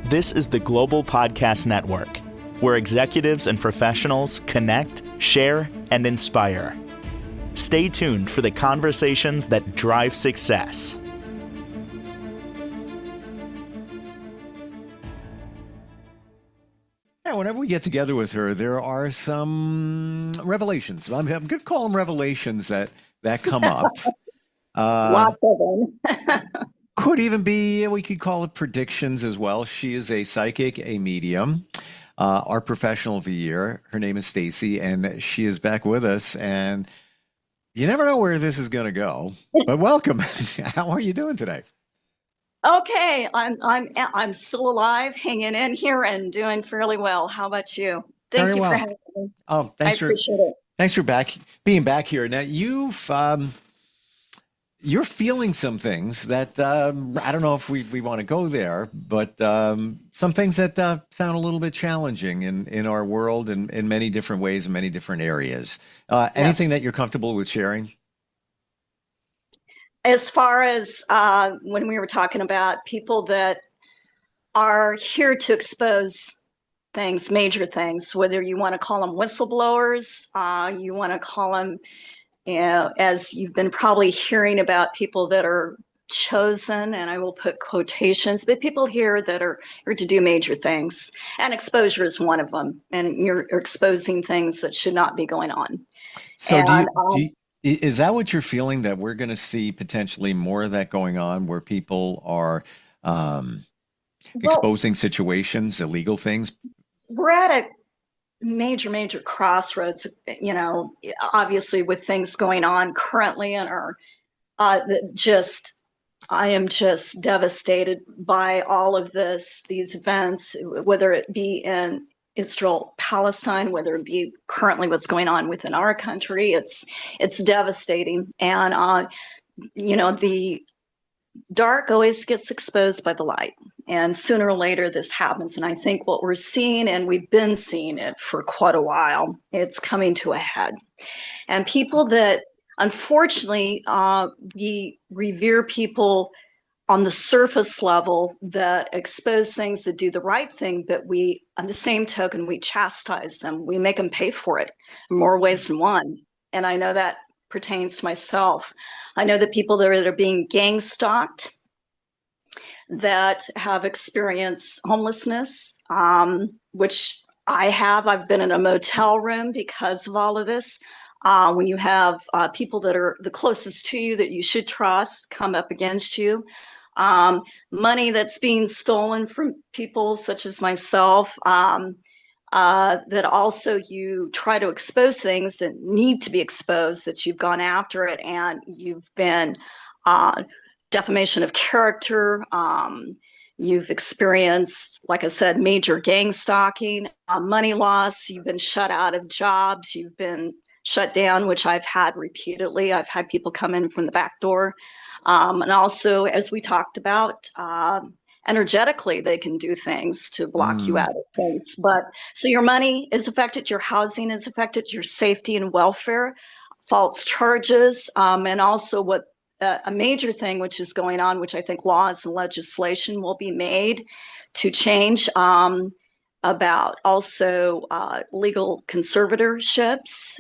This is the Global Podcast Network, where executives and professionals connect, share, and inspire. Stay tuned for the conversations that drive success. Yeah, whenever we get together with her, there are some revelations. I'm going to call them revelations that come up. Lots of them. Could even be, we could call it predictions as well. She is a psychic, a medium, our professional of the year. Her name is Stacy, and she is back with us. And you never know where this is going to go, but welcome. How are you doing today? Okay, I'm still alive, hanging in here, and doing fairly well. How about you? Thank you for having me. Oh, I appreciate it. Thanks for being back here. Now you're feeling some things that I don't know if we want to go there, but some things that sound a little bit challenging in our world in many different ways, in many different areas. Anything that you're comfortable with sharing? As far as when we were talking about people that are here to expose things, major things, whether you want to call them whistleblowers, you want to call them, as you've been probably hearing about people that are chosen, and I will put quotations, but people here that are here to do major things, and exposure is one of them, and you're exposing things that should not be going on. So is that what you're feeling, that we're going to see potentially more of that going on, where people are exposing situations, illegal things? We're at a major crossroads, obviously with things going on currently in our I am just devastated by all of these events, whether it be in Israel, Palestine, whether it be currently what's going on within our country. It's devastating. And the dark always gets exposed by the light. And sooner or later this happens. And I think what we're seeing, and we've been seeing it for quite a while, it's coming to a head. And people that, unfortunately, we revere people on the surface level that expose things, that do the right thing, but we, on the same token, we chastise them. We make them pay for it in more ways than one. And I know that pertains to myself. I know that people that are being gang stalked, that have experienced homelessness, which I have. I've been in a motel room because of all of this. When you have people that are the closest to you that you should trust come up against you, money that's being stolen from people such as myself, that also you try to expose things that need to be exposed, that you've gone after it and you've been defamation of character. You've experienced, like I said, major gang stalking, money loss. You've been shut out of jobs. You've been shut down, which I've had repeatedly. I've had people come in from the back door. And also, as we talked about, energetically, they can do things to block you out of things. But so your money is affected, your housing is affected, your safety and welfare, false charges, and also what a major thing which is going on, which I think laws and legislation will be made to change, about also legal conservatorships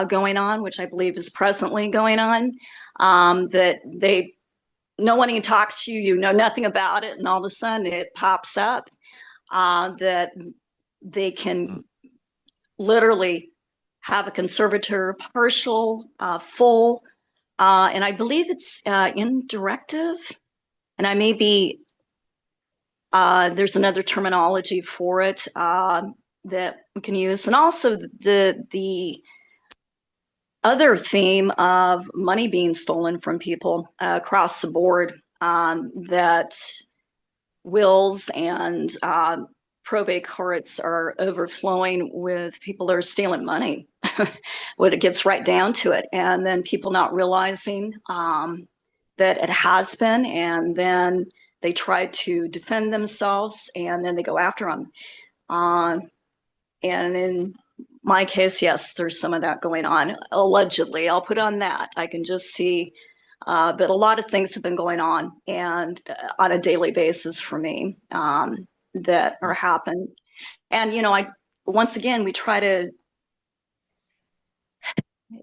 going on, which I believe is presently going on, that no one even talks to you, you know nothing about it, and all of a sudden it pops up, that they can literally have a conservator, partial, full, and I believe it's in directive, and I may be, there's another terminology for it that we can use. And also the other theme of money being stolen from people across the board, that wills and probate courts are overflowing with people that are stealing money when it gets right down to it. And then people not realizing that it has been, and then they try to defend themselves, and then they go after them. And in my case, yes, there's some of that going on. Allegedly, I'll put on that. I can just see, but a lot of things have been going on, and on a daily basis for me. that are happening. And, once again, we try to,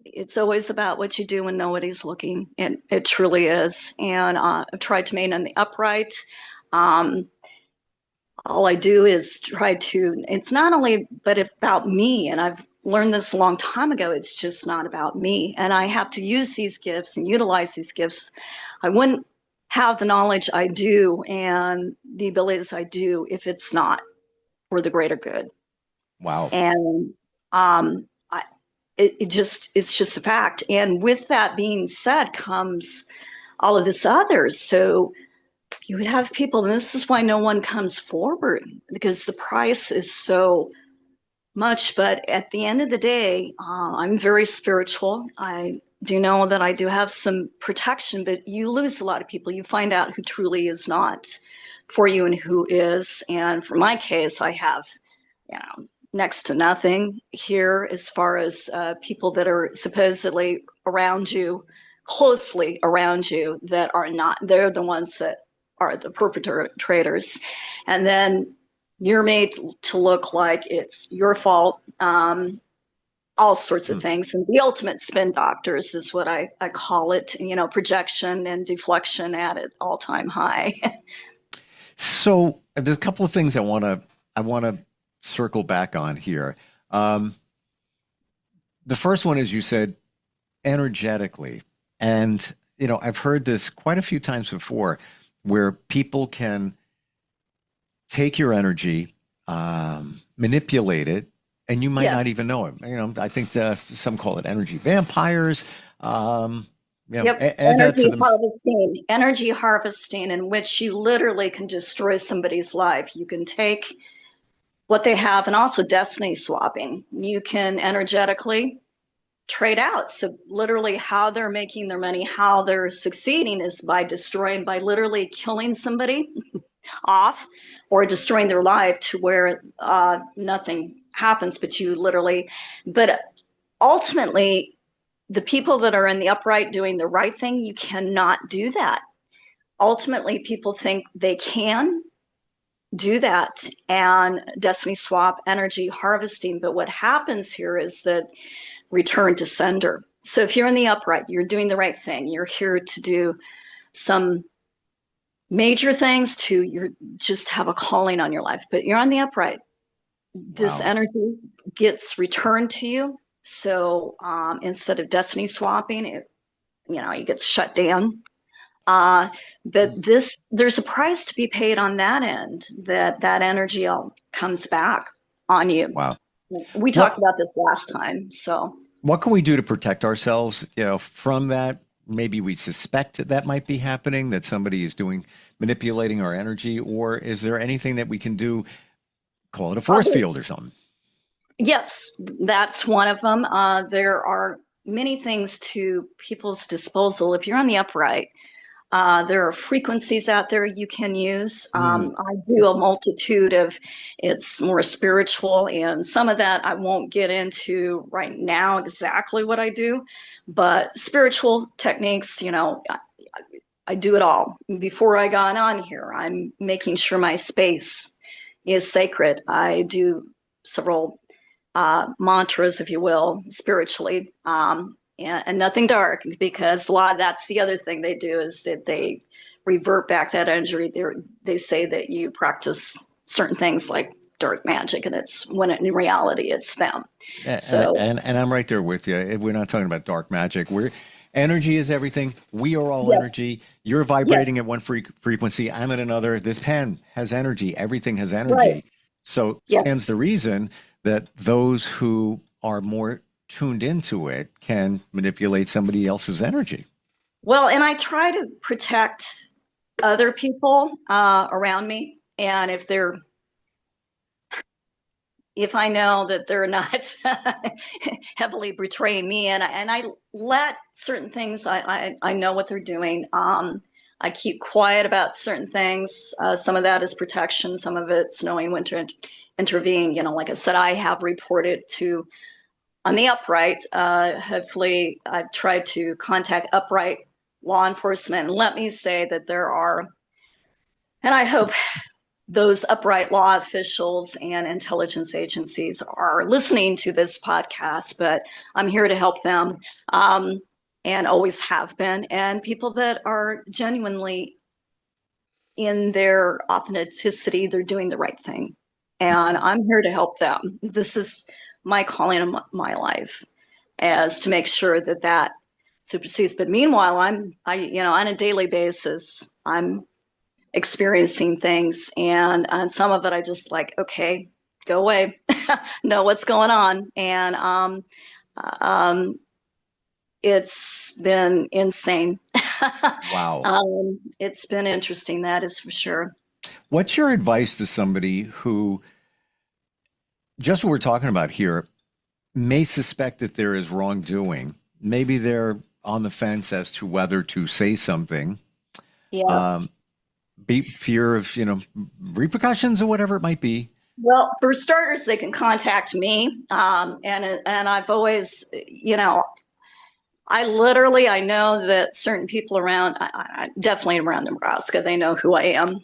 it's always about what you do when nobody's looking. It truly is. And I've tried to maintain the upright. Um, all I do is try to, it's not only but about me, and I've learned this a long time ago. It's just not about me, and I have to use these gifts and utilize these gifts. I wouldn't have the knowledge I do and the abilities I do if it's not for the greater good. Wow. And it's just a fact. And with that being said comes all of this others. So you have people, and this is why no one comes forward, because the price is so much. But at the end of the day, I'm very spiritual. I do know that I do have some protection, but you lose a lot of people. You find out who truly is not for you and who is. And for my case, I have, next to nothing here as far as people that are supposedly around you, closely around you, that are not. They're the ones that are the perpetrators. And then you're made to look like it's your fault, all sorts of things. And the ultimate spin doctors is what I call it, projection and deflection at an all-time high. So there's a couple of things I want to circle back on here. The first one is, you said energetically, and I've heard this quite a few times before, where people can take your energy, manipulate it, and you might not even know it. I think some call it energy vampires. Yep. Add that to Energy harvesting, in which you literally can destroy somebody's life. You can take what they have, and also destiny swapping. You can energetically trade out. So literally how they're making their money, how they're succeeding, is by literally killing somebody off, or destroying their life to where nothing happens, but ultimately, the people that are in the upright doing the right thing, you cannot do that. Ultimately, people think they can do that and destiny swap, energy harvesting. But what happens here is that return to sender. So if you're in the upright, you're doing the right thing. You're here to do some major things, you just have a calling on your life, but you're on the upright. This energy gets returned to you. So instead of destiny swapping, it gets shut down. But there's a price to be paid on that end, that energy all comes back on you. Wow. We talked about this last time. So what can we do to protect ourselves, from that? Maybe we suspect that might be happening, that somebody is manipulating our energy, or is there anything that we can do? Call it a force field or something. Yes, that's one of them. There are many things to people's disposal. If you're on the upright, there are frequencies out there you can use. I do a multitude of, it's more spiritual, and some of that I won't get into right now exactly what I do, but spiritual techniques, I do it all. Before I got on here, I'm making sure my space is sacred. I do several mantras, if you will, spiritually, and nothing dark, because that's the other thing they do, is that they revert back that energy. They say that you practice certain things like dark magic, and it's when in reality it's them. And I'm right there with you. We're not talking about dark magic. Energy is everything. We are all energy. You're vibrating at one frequency. I'm at another. This pen has energy. Everything has energy. Right. So stands the reason that those who are more tuned into it can manipulate somebody else's energy. Well, and I try to protect other people around me. And if I know that they're not heavily betraying me, and I let certain things, I know what they're doing. I keep quiet about certain things. Some of that is protection. Some of it's knowing when to intervene. Like I said, I have reported on the upright. Hopefully, I've tried to contact upright law enforcement. And let me say that there are, and I hope those upright law officials and intelligence agencies are listening to this podcast, but I'm here to help them, and always have been. And people that are genuinely in their authenticity, they're doing the right thing. And I'm here to help them. This is my calling in my life, as to make sure that that supersedes. But meanwhile, on a daily basis, I'm experiencing things, and some of it I just like, okay, go away, know what's going on. And um, it's been insane. Wow. It's been interesting, that is for sure. What's your advice to somebody who, just what we're talking about here, may suspect that there is wrongdoing? Maybe they're on the fence as to whether to say something, Yes. be fear of, repercussions or whatever it might be. Well, for starters, they can contact me, and I've always, I know that certain people around, definitely around Nebraska, they know who I am,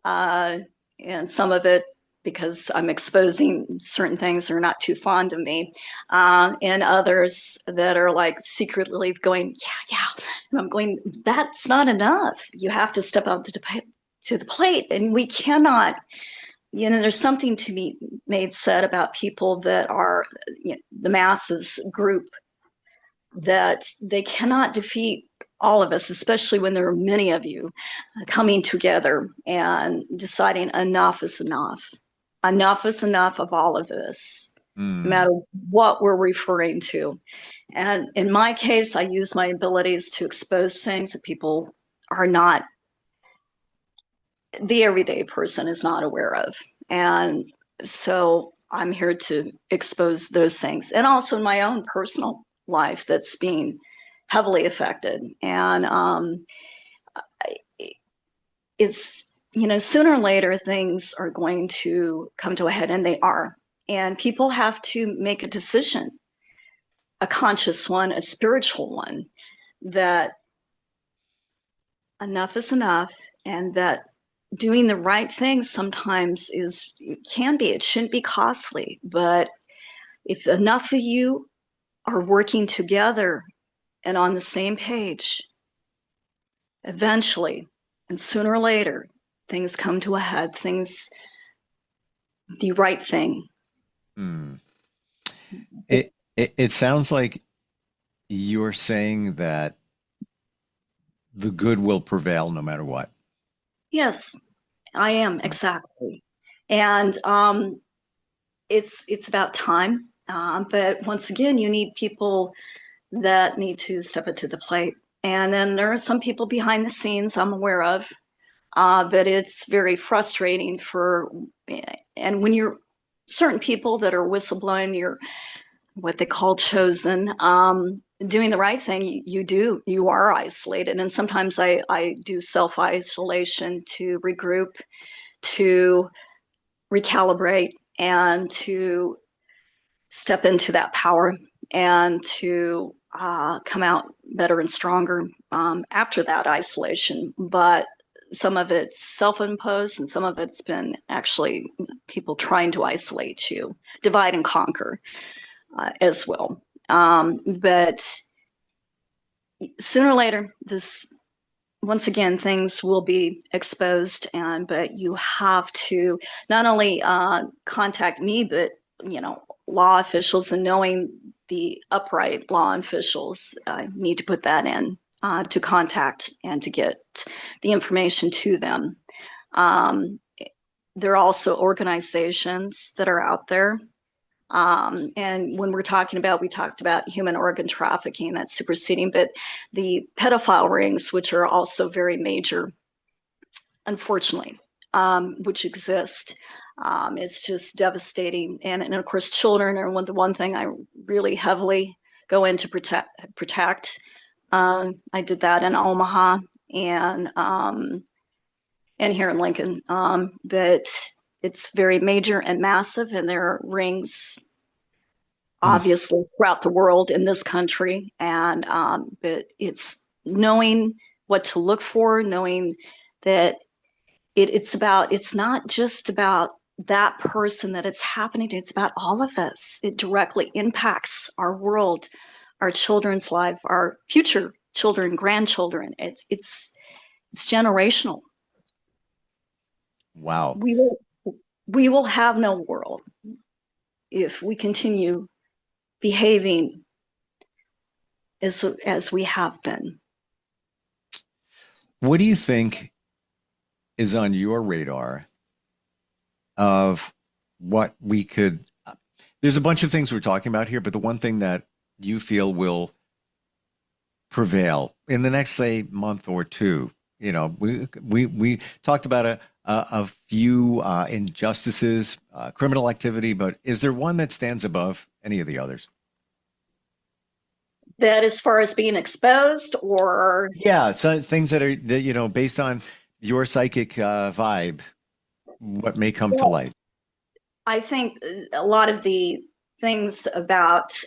uh, and some of it because I'm exposing certain things that are not too fond of me, and others that are like secretly going, yeah, yeah, and I'm going, that's not enough. You have to step up to the plate, and we cannot. There's something to be made said about people that are, the masses group, that they cannot defeat all of us, especially when there are many of you coming together and deciding enough is enough. Enough is enough of all of this, no Mm. matter what we're referring to. And in my case, I use my abilities to expose things that people are not, the everyday person is not aware of. And so I'm here to expose those things. And also in my own personal life that's being heavily affected. And it's, sooner or later things are going to come to a head, and they are. And people have to make a decision, a conscious one, a spiritual one, that enough is enough, and that doing the right thing sometimes it shouldn't be costly, but if enough of you are working together and on the same page, eventually, and sooner or later, things come to a head, the right thing. Mm. It sounds like you're saying that the good will prevail no matter what. Yes, I am, exactly. And it's about time. But once again, you need people that need to step up to the plate. And then there are some people behind the scenes I'm aware of, that it's very frustrating and when you're certain people that are whistleblowing, you're what they call chosen, doing the right thing, you are isolated. And sometimes I do self-isolation to regroup, to recalibrate, and to step into that power, and to come out better and stronger after that isolation. But some of it's self-imposed, and some of it's been actually people trying to isolate you, divide and conquer, as well. But sooner or later, this once again, things will be exposed, but you have to not only contact me, but law officials, and knowing the upright law officials need to put that in, to contact and to get the information to them. There are also organizations that are out there. And when we talked about human organ trafficking, that's superseding, but the pedophile rings, which are also very major, unfortunately, which exist, it's just devastating. And of course, children are the one thing I really heavily go in to protect. I did that in Omaha and here in Lincoln, but it's very major and massive, and there are rings Mm. obviously throughout the world, in this country, and but it's knowing what to look for, knowing that it's not just about that person that it's happening to, it's about all of us. It directly impacts our world, our children's life, our future children, grandchildren. It's generational. Wow. We will have no world if we continue behaving as we have been. What do you think is on your radar of what we could? There's a bunch of things we're talking about here, but the one thing that you feel will prevail in the next, say, month or two, we talked about a few injustices, criminal activity, but is there one that stands above any of the others? That as far as being exposed, or Yeah, so things that are based on your psychic vibe, what may come to light? I think a lot of the things about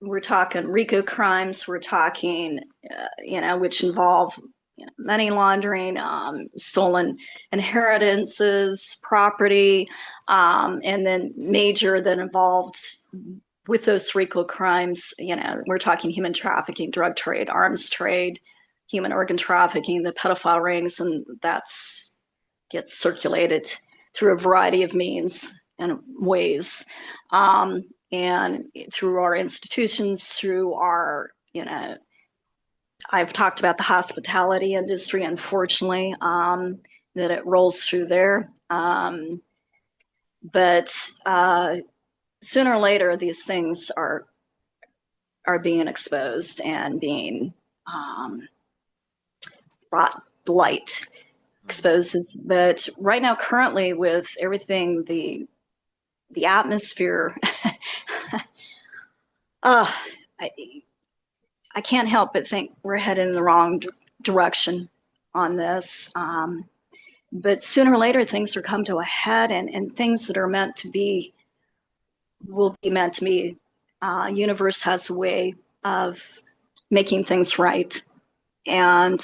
we're talking RICO crimes, we're talking which involve money laundering, stolen inheritances, property, and then major that involved with those RICO crimes. We're talking human trafficking, drug trade, arms trade, human organ trafficking, the pedophile rings, and that's gets circulated through a variety of means and ways, and through our institutions, through our I've talked about the hospitality industry, unfortunately, that it rolls through there. But sooner or later, these things are being exposed and being brought to light, exposes. But right now, currently, with everything, the atmosphere, I can't help but think we're headed in the wrong direction on this. But sooner or later, things will come to a head, and things that are meant to be will be meant to be. Universe has a way of making things right and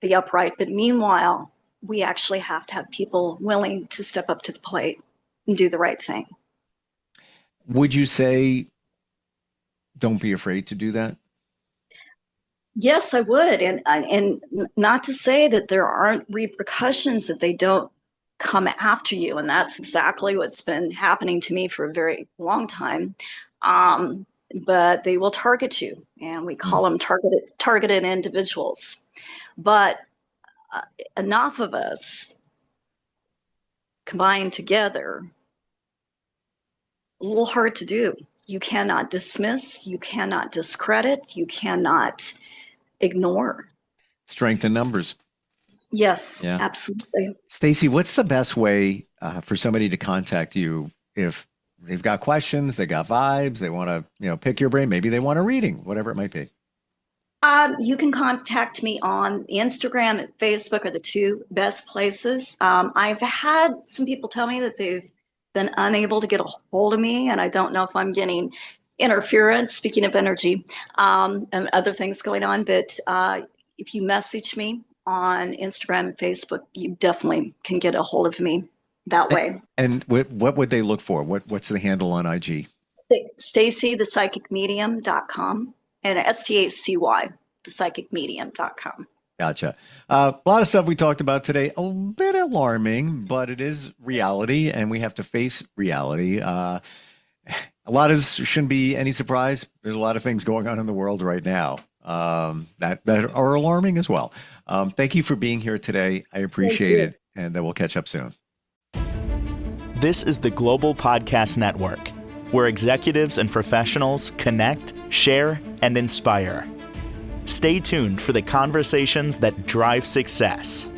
the upright. But meanwhile, we actually have to have people willing to step up to the plate and do the right thing. Would you say don't be afraid to do that? Yes, I would. And not to say that there aren't repercussions, that they don't come after you. And that's exactly what's been happening to me for a very long time. But they will target you, and we call them targeted individuals. But enough of us combined together, a little hard to do. You cannot dismiss, you cannot discredit, you cannot ignore. Strength in numbers. Yes, yeah, absolutely. Stacy, what's the best way for somebody to contact you if they've got questions, they got vibes, they want to, pick your brain, maybe they want a reading, whatever it might be? You can contact me on Instagram and Facebook are the two best places. I've had some people tell me that they've been unable to get a hold of me, and I don't know if I'm getting interference, speaking of energy, and other things going on. But if you message me on Instagram and Facebook, you definitely can get a hold of me that way. And what would they look for? What's the handle on IG? Stacy, thepsychicmedium.com, and Stacy, thepsychicmedium.com. Gotcha. A lot of stuff we talked about today, a bit alarming, but it is reality, and we have to face reality. A lot of this shouldn't be any surprise. There's a lot of things going on in the world right now that are alarming as well. Thank you for being here today. I appreciate it, and we'll catch up soon. This is the Global Podcast Network, where executives and professionals connect, share, and inspire. Stay tuned for the conversations that drive success.